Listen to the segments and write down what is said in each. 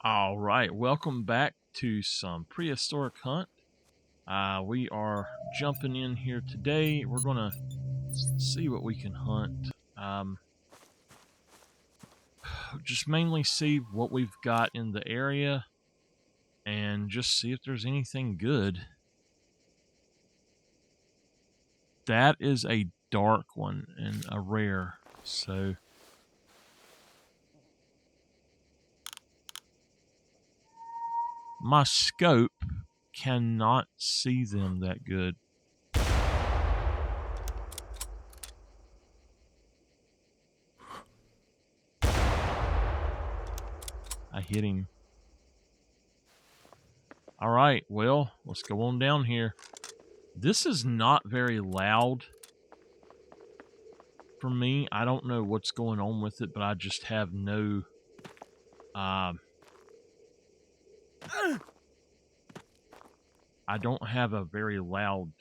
All right, welcome back to some Prehistoric Hunt. We are jumping in here today. We're going to see what we can hunt. Just mainly see what we've got in the area and just see if there's anything good. That is a dark one and a rare, so... My scope cannot see them that good. I hit him. All right, well, let's go on down here. This is not very loud for me. I don't know what's going on with it, but I just have no... I don't have a very loud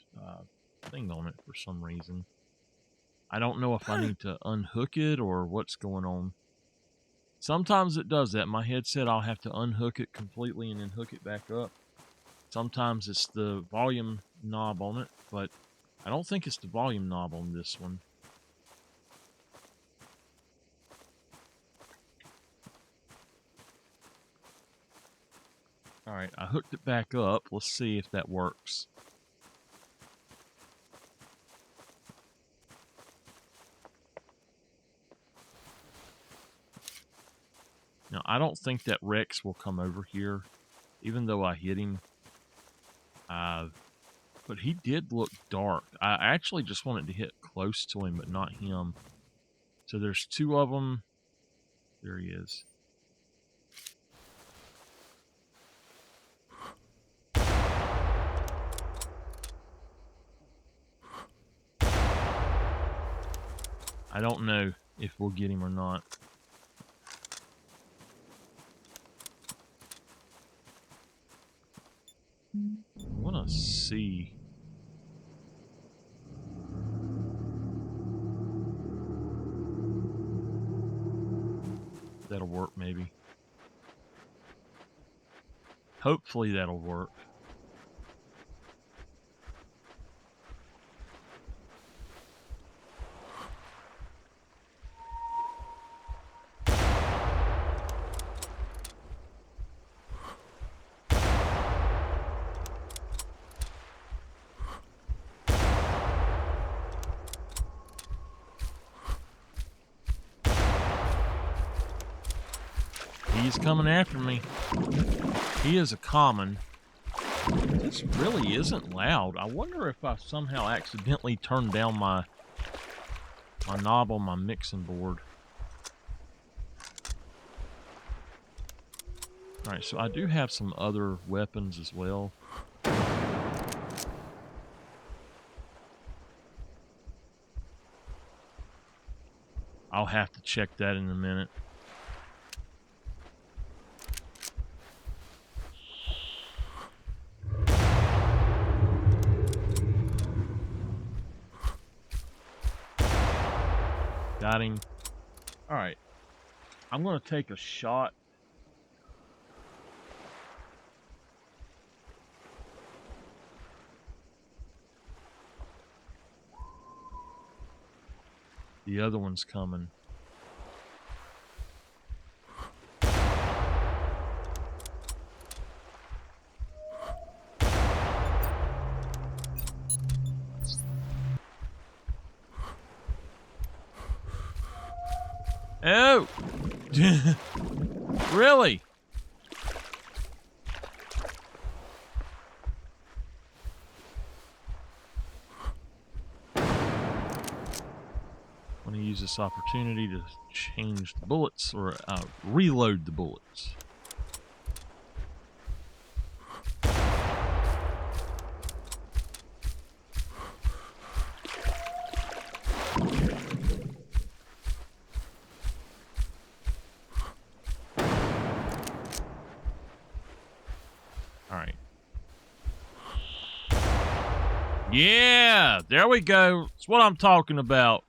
thing on it for some reason. I don't know if I need to unhook it or what's going on. Sometimes it does that. My headset, I'll have to unhook it completely and then hook it back up. Sometimes it's the volume knob on it, but I don't think it's the volume knob on this one. Alright, I hooked it back up. Let's see if that works. Now, I don't think that Rex will come over here, even though I hit him. But he did look dark. I actually just wanted to hit close to him, but not him. So there's two of them. There he is. I don't know if we'll get him or not. I want to see. That'll work, maybe. Hopefully that'll work. He's coming after me. He is a common. This really isn't loud. I wonder if I somehow accidentally turned down my knob on my mixing board. Alright, so I do have some other weapons as well. I'll have to check that in a minute. Got him. Alright. I'm going to take a shot. The other one's coming. Oh! Really? I'm going to use this opportunity to change the bullets, or reload the bullets. Alright. Yeah! There we go. That's what I'm talking about.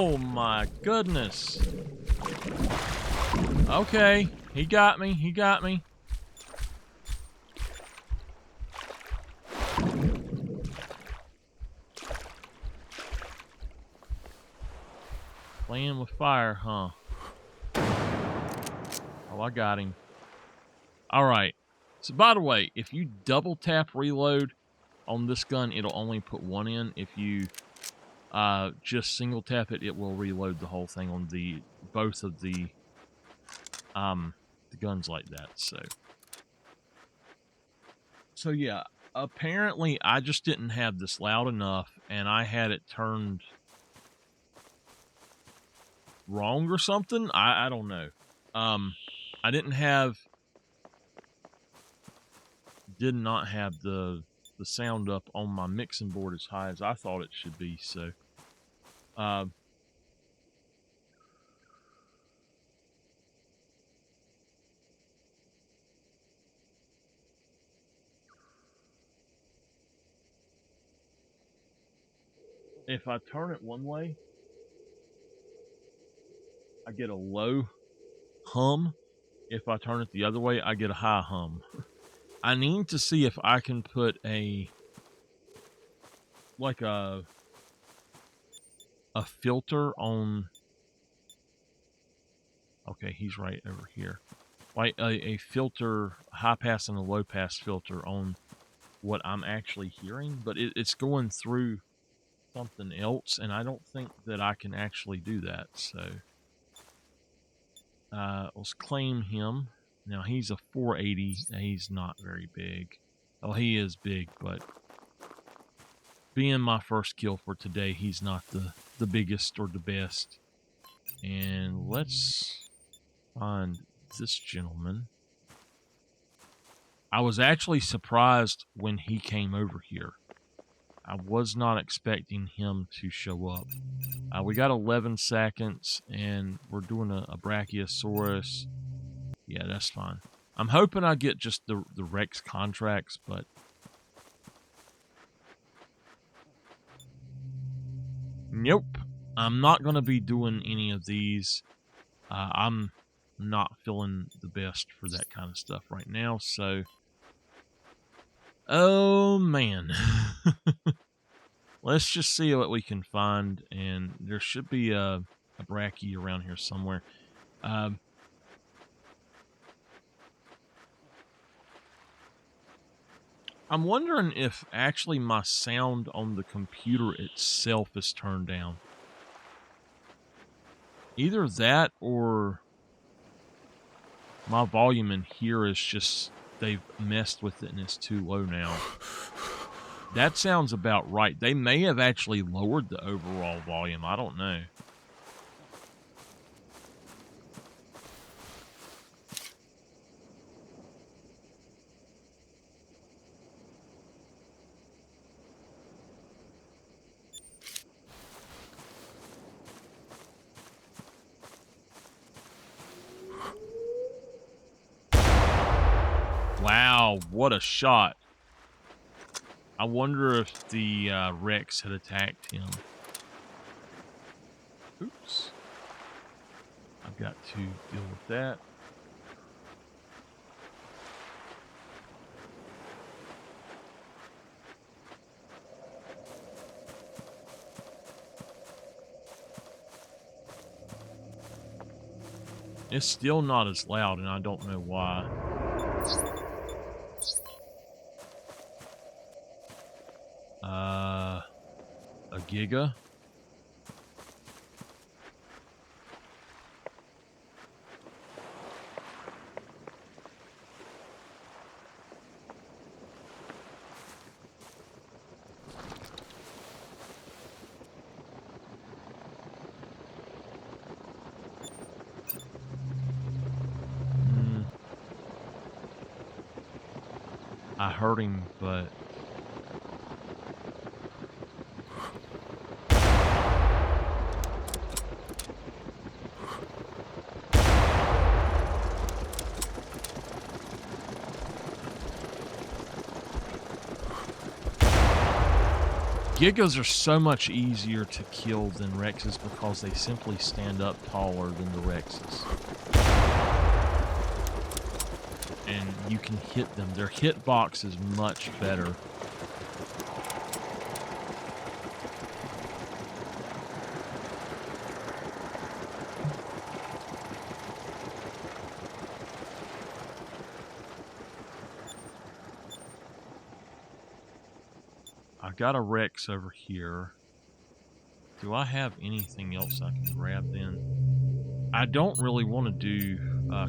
Oh my goodness. Okay, he got me. He got me. Playing with fire, huh? Oh, I got him. All right. So, by the way, if you double tap reload on this gun, it'll only put one in. If you just single tap it, it will reload the whole thing on both of the guns like that. So yeah, apparently I just didn't have this loud enough, and I had it turned wrong or something. I don't know. I did not have the sound up on my mixing board as high as I thought it should be. So, if I turn it one way, I get a low hum. If I turn it the other way, I get a high hum. I need to see if I can put a filter on. Okay, he's right over here. Like a filter, high pass and a low pass filter on what I'm actually hearing, but it's going through something else, and I don't think that I can actually do that. So let's claim him. Now he's a 480. He's not very big. Oh, he is big, but being my first kill for today, he's not the biggest or the best. And let's find this gentleman. I was actually surprised when he came over here. I was not expecting him to show up. We got 11 seconds, and we're doing a Brachiosaurus. Yeah, that's fine. I'm hoping I get just the Rex contracts, but nope. I'm not going to be doing any of these. I'm not feeling the best for that kind of stuff right now, so... Oh, man. Let's just see what we can find, and there should be a Brachie around here somewhere. I'm wondering if actually my sound on the computer itself is turned down. Either that or my volume in here is just, they've messed with it and it's too low now. That sounds about right. They may have actually lowered the overall volume. I don't know. Wow, what a shot. I wonder if the Rex had attacked him. Oops. I've got to deal with that. It's still not as loud, and I don't know why. A Giga? I heard him, but... Gigas are so much easier to kill than Rexes because they simply stand up taller than the Rexes. And you can hit them. Their hitbox is much better. I've got a Rex over here. Do I have anything else I can grab then? I don't really want to do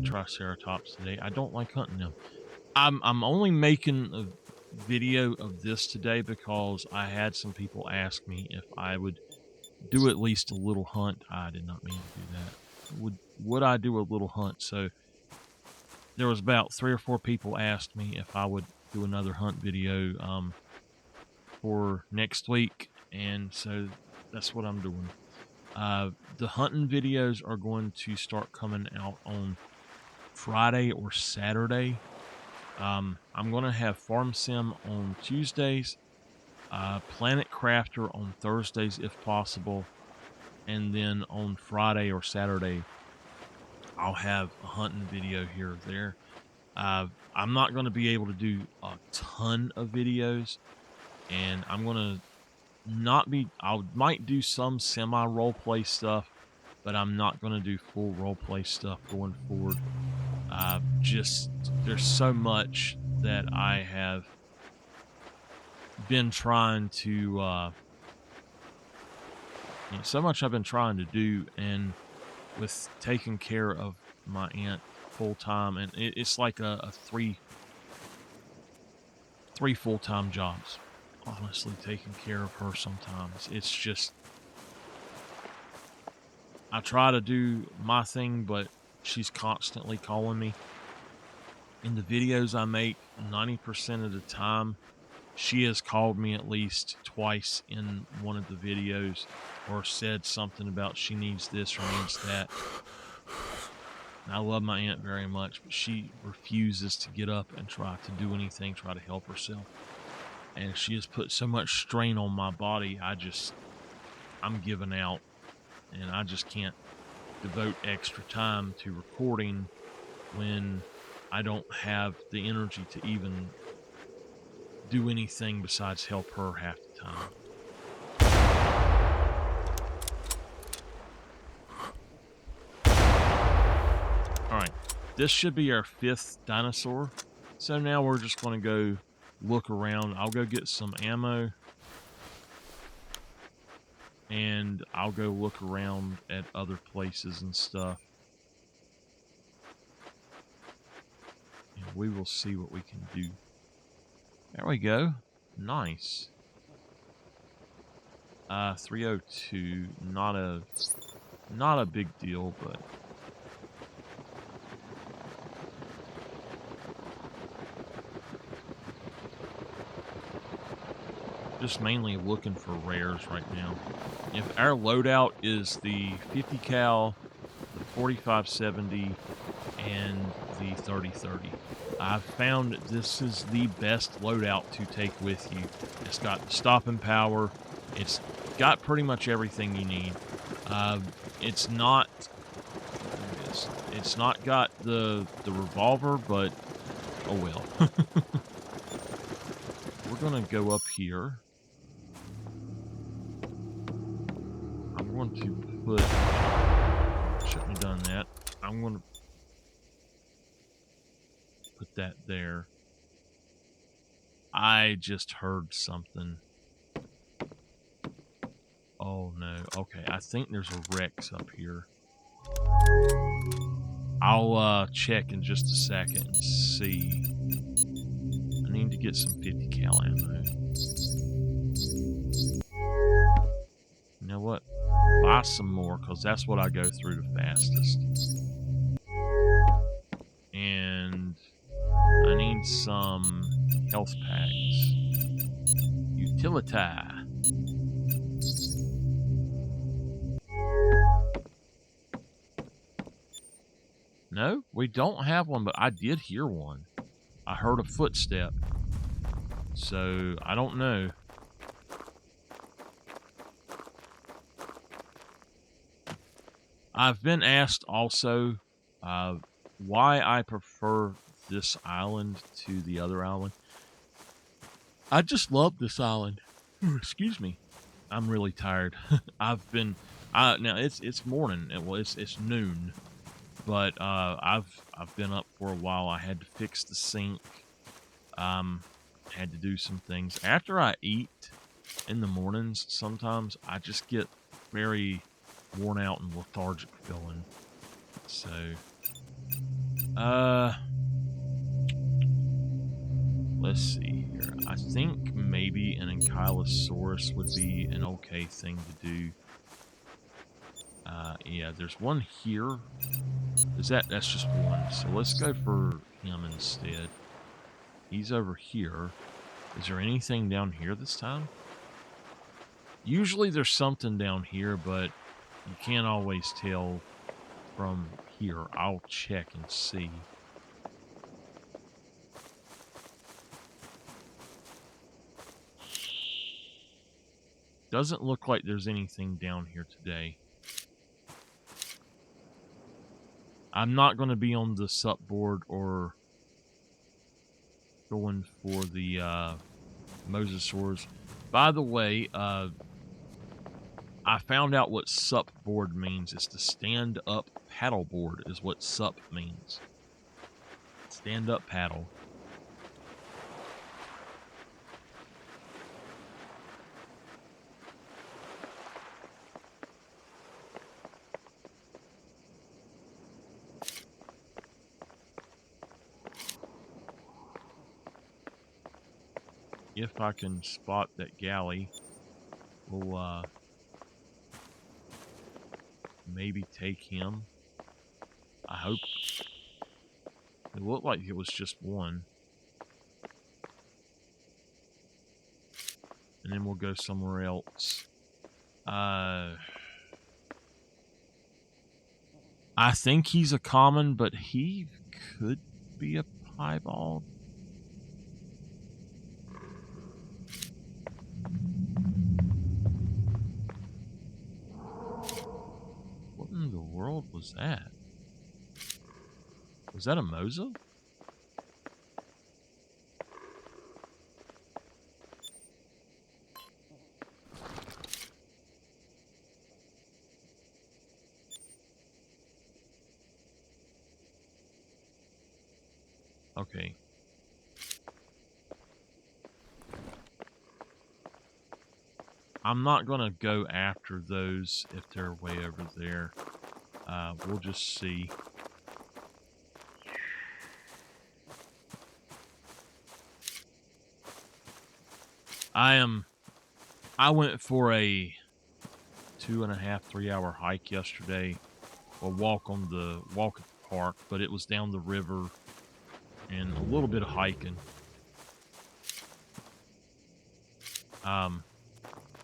Triceratops today. I don't like hunting them. I'm only making a video of this today because I had some people ask me if I would do at least a little hunt. I did not mean to do that. Would I do a little hunt? So there was about 3 or 4 people asked me if I would do another hunt video for next week, and so that's what I'm doing. The hunting videos are going to start coming out on Friday or Saturday. I'm going to have Farm Sim on Tuesdays, Planet Crafter on Thursdays if possible, and then on Friday or Saturday, I'll have a hunting video here or there. I'm not going to be able to do a ton of videos, and I'm going to I might do some semi roleplay stuff, but I'm not going to do full roleplay stuff going forward. Just there's so much that I have been trying to so much I've been trying to do, and with taking care of my aunt full time, and it's like a three full-time jobs. Honestly, taking care of her sometimes, it's just, I try to do my thing, but she's constantly calling me. In the videos I make, 90% of the time, she has called me at least twice in one of the videos, or said something about she needs this or needs that. And I love my aunt very much, but she refuses to get up and try to do anything, try to help herself. And she has put so much strain on my body, I'm giving out, and I just can't devote extra time to recording when I don't have the energy to even do anything besides help her half the time. Alright, this should be our 5th dinosaur. So now we're just going to go look around. I'll go get some ammo, and I'll go look around at other places and stuff. And we will see what we can do. There we go. Nice. 302. Not a big deal, but just mainly looking for rares right now. If our loadout is the 50 cal, the 4570, and the 3030, I've found this is the best loadout to take with you. It's got stopping power. It's got pretty much everything you need. It's not got the revolver, but oh well. We're gonna go up here. I'm going to put, shouldn't have done that. I'm going to put that there. I just heard something. Oh no. Okay, I think there's a Rex up here. I'll check in just a second and see. I need to get some 50 cal ammo. You know what? Buy some more, because that's what I go through the fastest. And I need some health packs. Utility. No, we don't have one, but I did hear one. I heard a footstep. So, I don't know. I've been asked also why I prefer this island to the other island. I just love this island. Excuse me. I'm really tired. I've been now it's morning. Well, it's noon, but I've been up for a while. I had to fix the sink. Had to do some things after I eat in the mornings. Sometimes I just get very worn out and lethargic feeling. So, let's see here. I think maybe an Ankylosaurus would be an okay thing to do. Yeah, there's one here. That's just one. So let's go for him instead. He's over here. Is there anything down here this time? Usually there's something down here, but you can't always tell from here. I'll check and see. Doesn't look like there's anything down here today. I'm not going to be on the sup board or going for the mosasaurs. By the way, I found out what sup board means. It's the stand up paddle board is what sup means. Stand up paddle. If I can spot that galley, we'll maybe take him. I hope. It looked like it was just one. And then we'll go somewhere else. I think he's a common, but he could be a piebald. What in the world was that? Was that a mosa? Okay. I'm not going to go after those if they're way over there. We'll just see. I went for a 2.5, 3 hour hike yesterday. A walk at the park, but it was down the river and a little bit of hiking.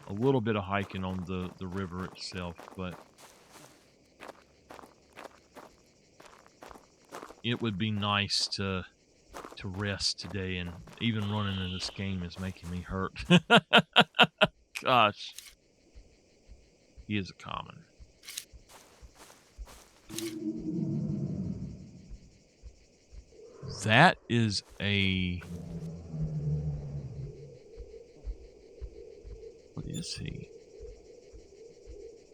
A little bit of hiking on the river itself, but it would be nice to rest today, and even running in this game is making me hurt. Gosh. He is a common. That is a... What is he?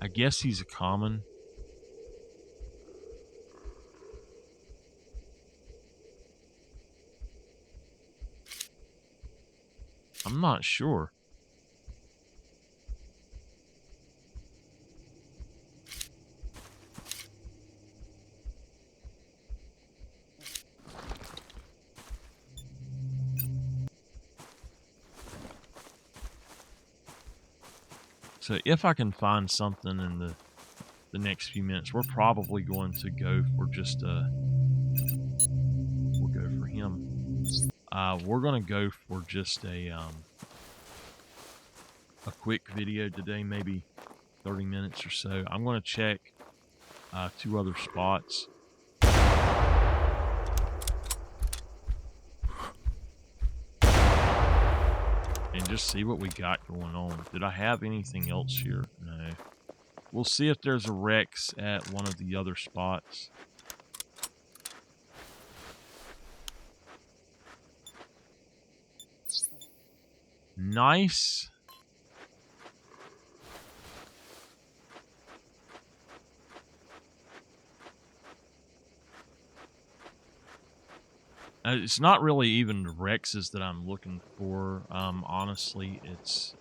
I guess he's a common. I'm not sure. So if I can find something in the next few minutes, we're probably going to go for just a... We'll go for him. We're going to go for just a quick video today, maybe 30 minutes or so. I'm going to check 2 other spots. And just see what we got going on. Did I have anything else here? No. We'll see if there's a Rex at one of the other spots. Nice. It's not really even Rexes that I'm looking for. Honestly, it's...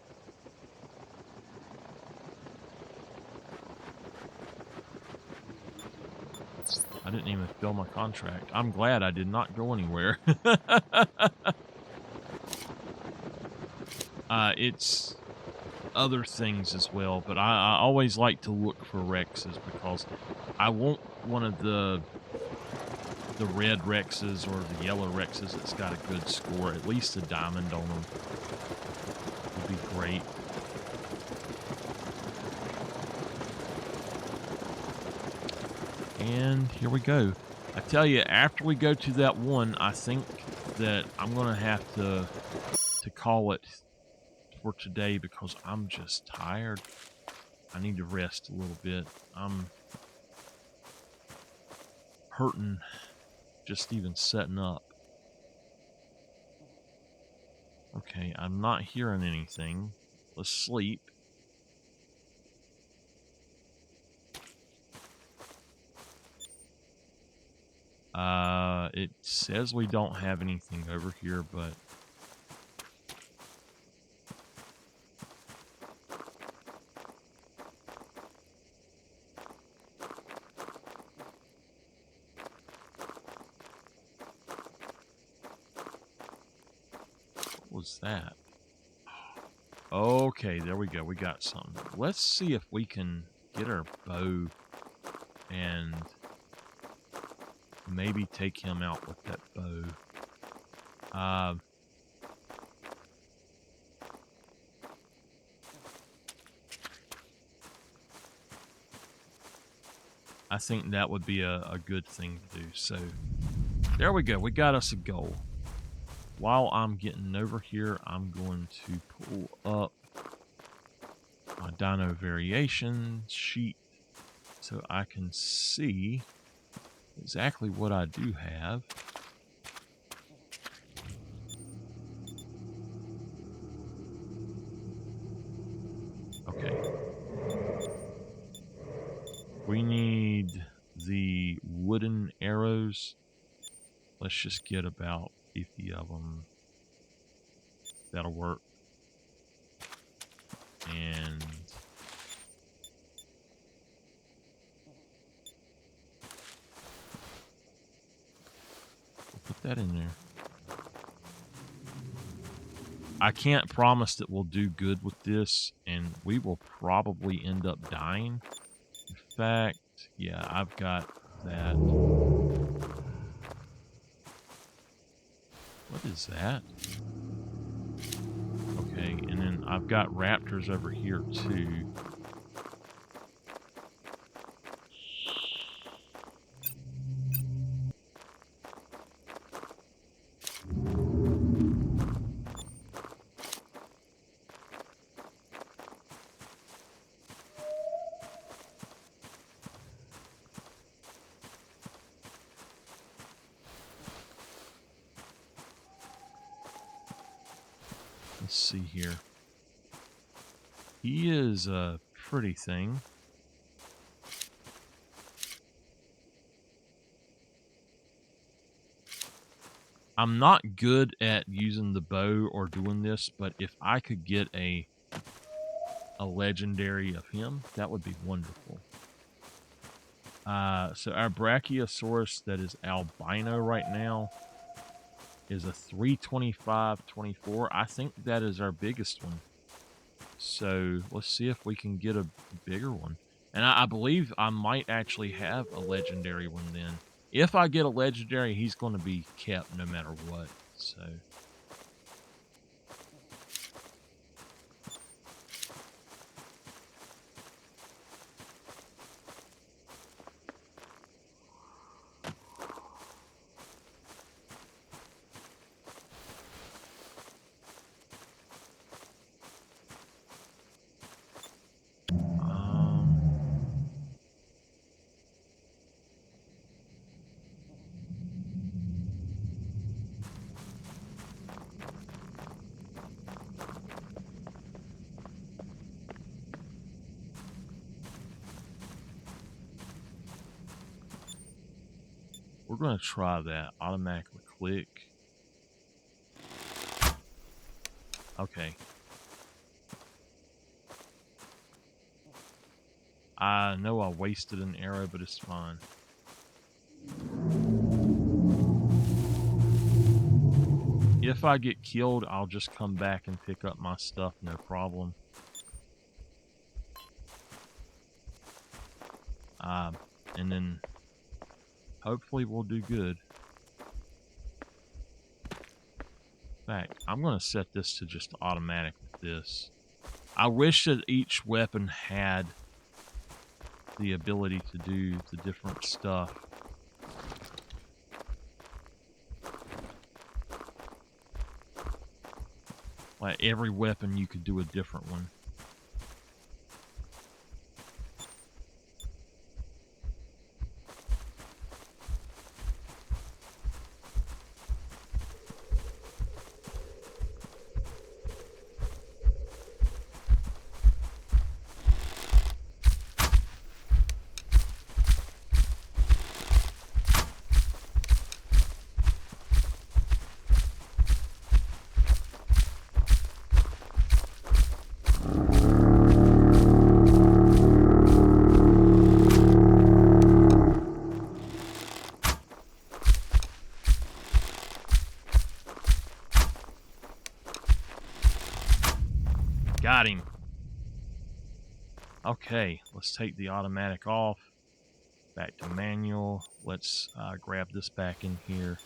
I didn't even fill my contract. I'm glad I did not go anywhere. It's other things as well, but I always like to look for Rexes because I want one of the red Rexes or the yellow Rexes that's got a good score, at least a diamond on them would be great. And here we go. I tell you, after we go to that one, I think that I'm going to have to call it for today because I'm just tired. I need to rest a little bit. I'm hurting just even setting up. Okay, I'm not hearing anything. Let's sleep. It says we don't have anything over here, but what was that? Okay, there we go. We got something. Let's see if we can get our bow and maybe take him out with that bow. I think that would be a good thing to do. So, there we go. We got us a goal. While I'm getting over here, I'm going to pull up my dino variation sheet so I can see exactly what I do have. Okay. We need the wooden arrows. Let's just get about 50 of them. That'll work. And we'll put that in there. I can't promise that we'll do good with this, and we will probably end up dying. In fact, yeah, I've got that. What is that? Okay, and then I've got raptors over here too. Let's see here. He is a pretty thing. I'm not good at using the bow or doing this, but if I could get a legendary of him, that would be wonderful. So our Brachiosaurus that is albino right now is a 325-24. I think that is our biggest one. So let's see if we can get a bigger one. And I believe I might actually have a legendary one then. If I get a legendary, he's going to be kept no matter what. So we're going to try that. Automatically click. Okay. I know I wasted an arrow, but it's fine. If I get killed, I'll just come back and pick up my stuff, no problem. And then hopefully we'll do good. In fact, I'm going to set this to just automatic with this. I wish that each weapon had the ability to do the different stuff. Like every weapon you could do a different one. Got him. Okay, let's take the automatic off. Back to manual. Let's grab this back in here.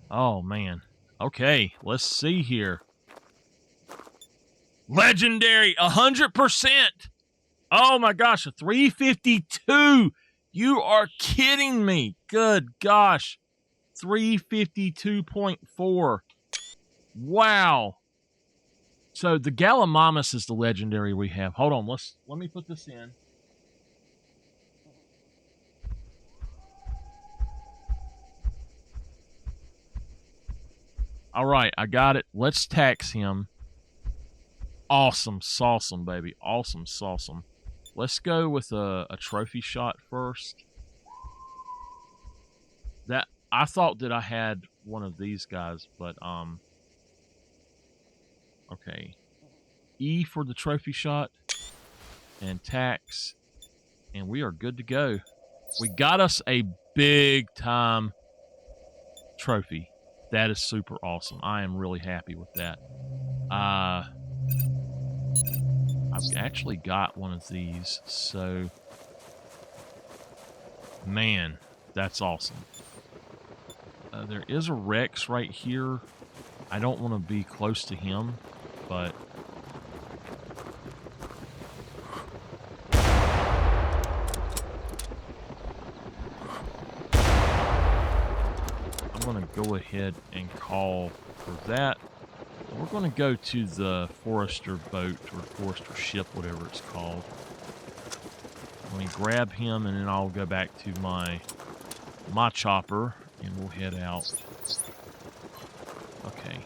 Oh, man. Okay, let's see here. Legendary, 100%. Oh, my gosh, a 352. You are kidding me. Good gosh. 352.4. Wow. So the Gallimimus is the legendary we have. Hold on, let me put this in. All right, I got it. Let's tax him. Awesome sauceum, baby. Awesome sauceum. Let's go with a trophy shot first. That I thought that I had one of these guys, but okay. E for the trophy shot and tax, and we are good to go. We got us a big time trophy. That is super awesome. I am really happy with that. I've actually got one of these, so man, that's awesome. There is a Rex right here. I don't want to be close to him, but I'm going to go ahead and call for that. We're going to go to the forester boat or forester ship, whatever it's called. Let me grab him, and then I'll go back to my chopper, and we'll head out. Okay.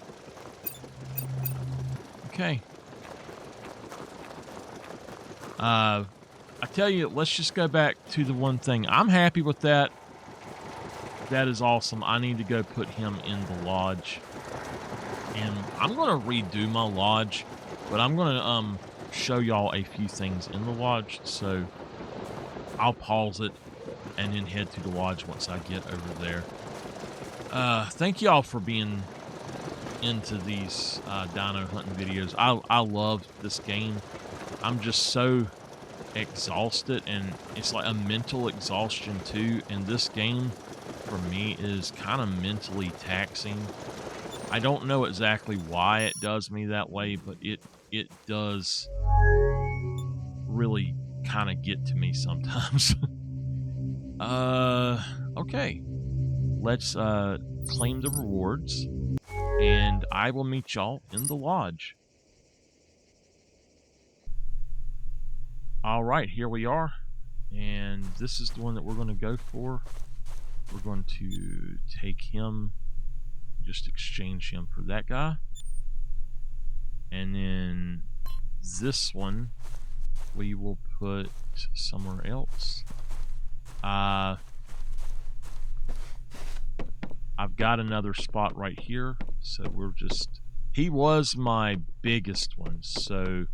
Okay. I tell you, let's just go back to the one thing. I'm happy with that. That is awesome. I need to go put him in the lodge. And I'm going to redo my lodge, but I'm going to show y'all a few things in the lodge. So I'll pause it and then head to the lodge once I get over there. Thank y'all for being into these dino hunting videos. I love this game. I'm just so exhausted, and it's like a mental exhaustion too. And this game for me is kind of mentally taxing. I don't know exactly why it does me that way, but it does really kind of get to me sometimes. Okay. Let's claim the rewards, and I will meet y'all in the lodge. All right, here we are, and this is the one that we're going to go for. We're going to take him, just exchange him for that guy, and then this one we will put somewhere else. I've got another spot right here, so we're just... He was my biggest one, so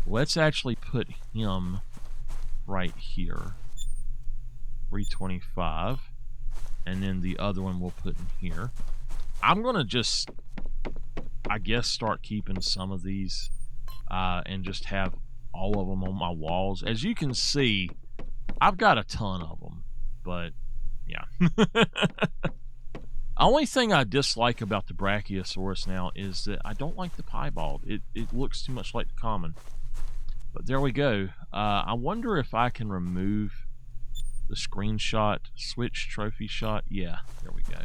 let's actually put him right here. 325. And then the other one we'll put in here. I'm going to just, I guess, start keeping some of these and just have all of them on my walls. As you can see, I've got a ton of them, but yeah. Only thing I dislike about the Brachiosaurus now is that I don't like the piebald. It looks too much like the common. But there we go. I wonder if I can remove the screenshot, switch trophy shot. Yeah, there we go.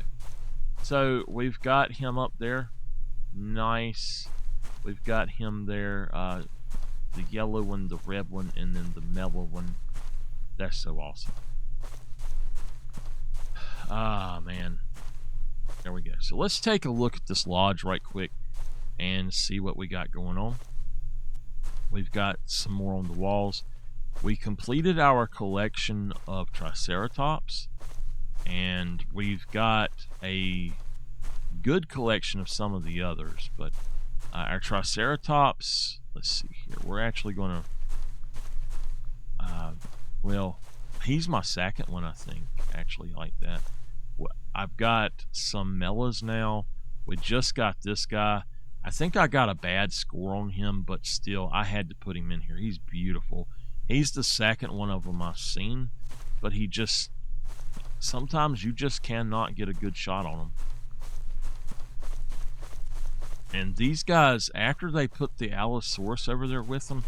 So we've got him up there. Nice. We've got him there. The yellow one, the red one, and then the mellow one. That's so awesome. Ah, man. There we go. So let's take a look at this lodge right quick and see what we got going on. We've got some more on the walls. We completed our collection of Triceratops, and we've got a good collection of some of the others, but our Triceratops, let's see here, we're actually going to, well, he's my second one, I think, actually, like that. I've got some Mellas now. We just got this guy. I think I got a bad score on him, but still, I had to put him in here. He's beautiful. He's the second one of them I've seen, but he just, sometimes you just cannot get a good shot on him. And these guys, after they put the Allosaurus over there with them,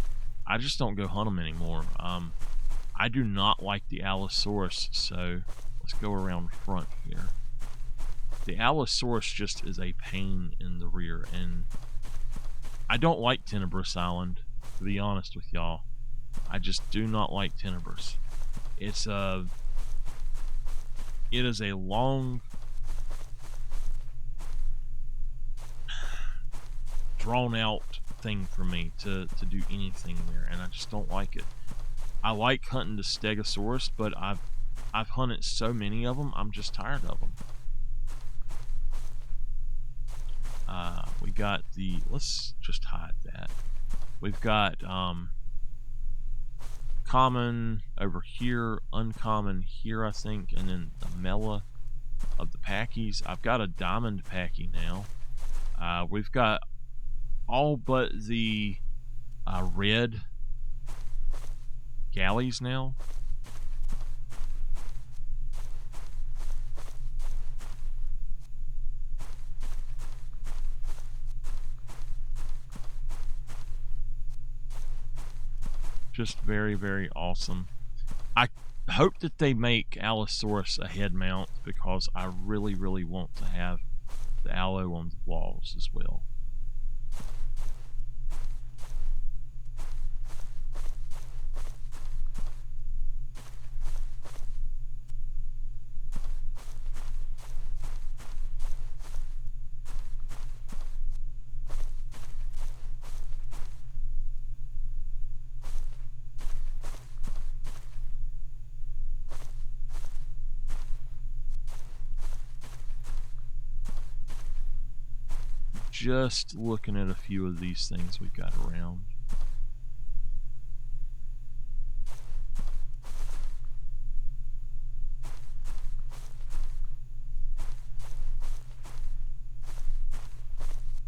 I just don't go hunt them anymore. I do not like the Allosaurus, so let's go around front here. The Allosaurus just is a pain in the rear, and I don't like Tenebrous Island, to be honest with y'all. I just do not like Tenebrous. It is a long, drawn out thing for me to do anything there, and I just don't like it. I like hunting the Stegosaurus, but I've hunted so many of them, I'm just tired of them. We got the, let's just hide that. We've got common over here, uncommon here, I think, and then the Mela of the Packies. I've got a diamond Packy now. We've got all but the red galleys now. Just very, very awesome. I hope that they make Allosaurus a head mount, because I really, really want to have the Allo on the walls as well. Just looking at a few of these things we got around.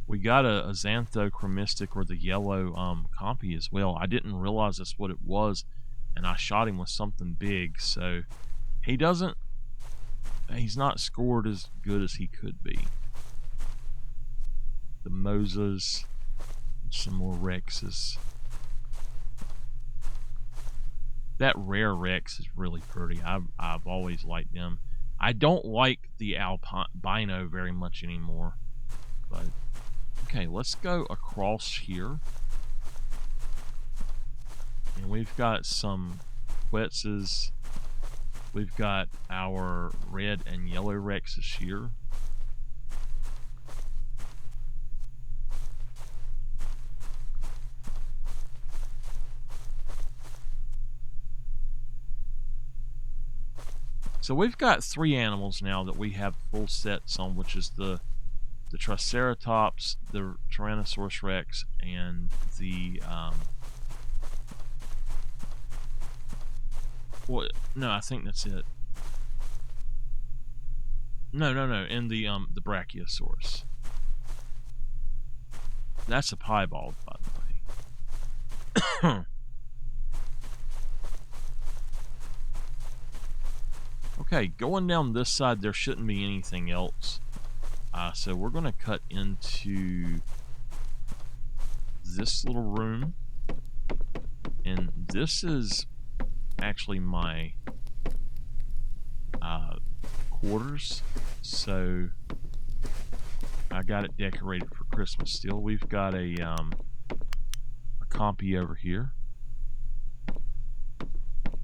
We got a Xanthochromistic, or the yellow compy as well. I didn't realize that's what it was, and I shot him with something big, so he's not scored as good as he could be. The Mosas, some more Rexes. That rare Rex is really pretty. I've always liked them. I don't like the albino very much anymore. But okay, let's go across here. And we've got some Quetzes. We've got our red and yellow Rexes here. So we've got 3 animals now that we have full sets on, which is the Triceratops, the Tyrannosaurus Rex, and the what? No, I think that's it. No, and the Brachiosaurus. That's a piebald, by the way. Okay, going down this side, there shouldn't be anything else. So we're going to cut into this little room. And this is actually my quarters. So I got it decorated for Christmas still. We've got a compy over here.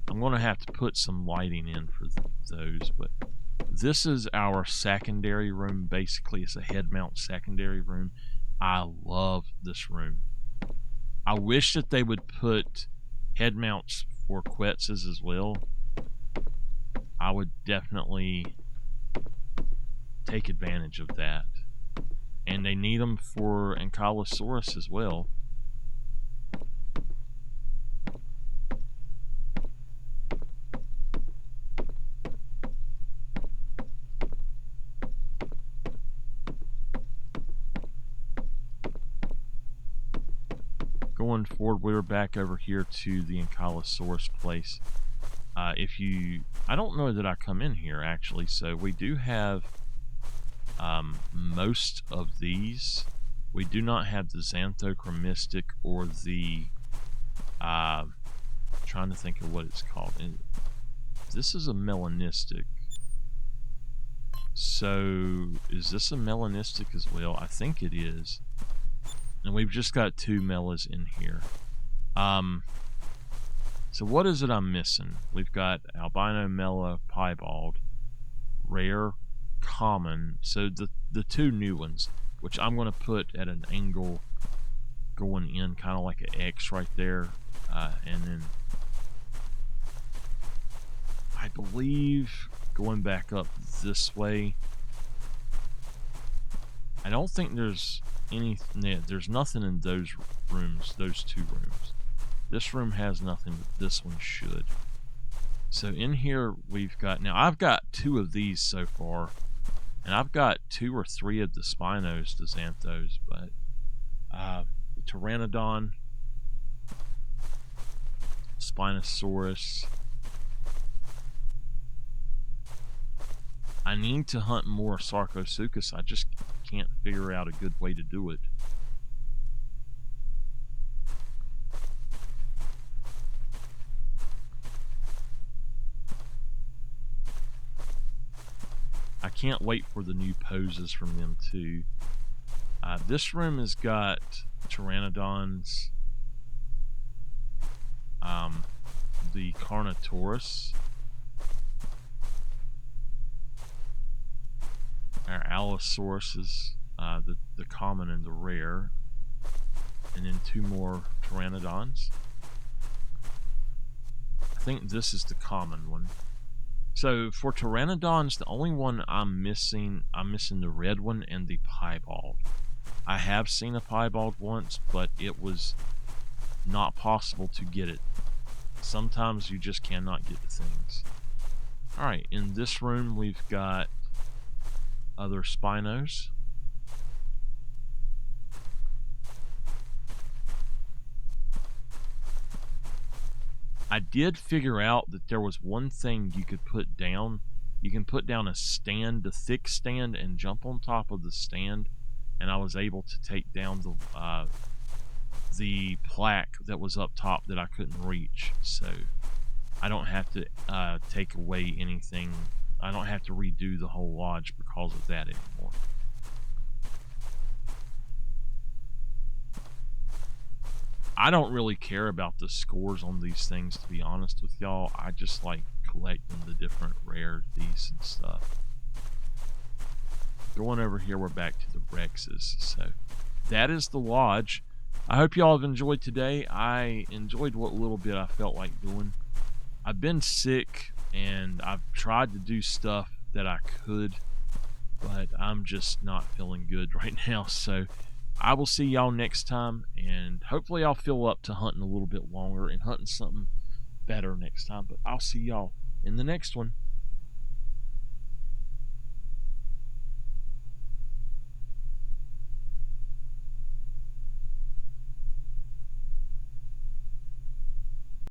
I'm going to have to put some lighting in for those, but this is our secondary room. Basically, it's a head mount secondary room. I love this room. I wish that they would put head mounts for Quetzes as well. I would definitely take advantage of that. And they need them for Ankylosaurus as well. Going forward, we're back over here to the Ankylosaurus place. I don't know that I come in here actually, so we do have most of these. We do not have the Xanthochromistic or the trying to think of what it's called. And this is a melanistic. So is this a melanistic as well? I think it is. And we've just got 2 melas in here. So what is it I'm missing? We've got albino, mela, piebald, rare, common. So the 2 new ones, which I'm going to put at an angle going in, kind of like an X right there. And then I believe going back up this way, I don't think there's there's nothing in those rooms, those 2 rooms. This room has nothing, but this one should. So in here we've got, now I've got 2 of these so far, and I've got 2 or 3 of the Spinos, the Xanthos, but the Pteranodon, Spinosaurus. I need to hunt more Sarcosuchus. I just can't figure out a good way to do it. I can't wait for the new poses from them too. This room has got Pteranodons, the Carnotaurus, our Allosauruses, the common and the rare, and then 2 more Pteranodons. I think this is the common one. So for Pteranodons, the only one I'm missing the red one and the piebald. I have seen a piebald once, but it was not possible to get it. Sometimes you just cannot get the things. Alright, in this room we've got other Spinos. I did figure out that there was one thing you could put down. You can put down a stand, a thick stand, and jump on top of the stand, and I was able to take down the plaque that was up top that I couldn't reach. So I don't have to take away anything. I don't have to redo the whole lodge because of that anymore. I don't really care about the scores on these things, to be honest with y'all. I just like collecting the different rarities and stuff. Going over here, we're back to the Rexes. So that is the lodge. I hope y'all have enjoyed today. I enjoyed what little bit I felt like doing. I've been sick, and I've tried to do stuff that I could, but I'm just not feeling good right now. So I will see y'all next time, and hopefully I'll feel up to hunting a little bit longer and hunting something better next time. But I'll see y'all in the next one.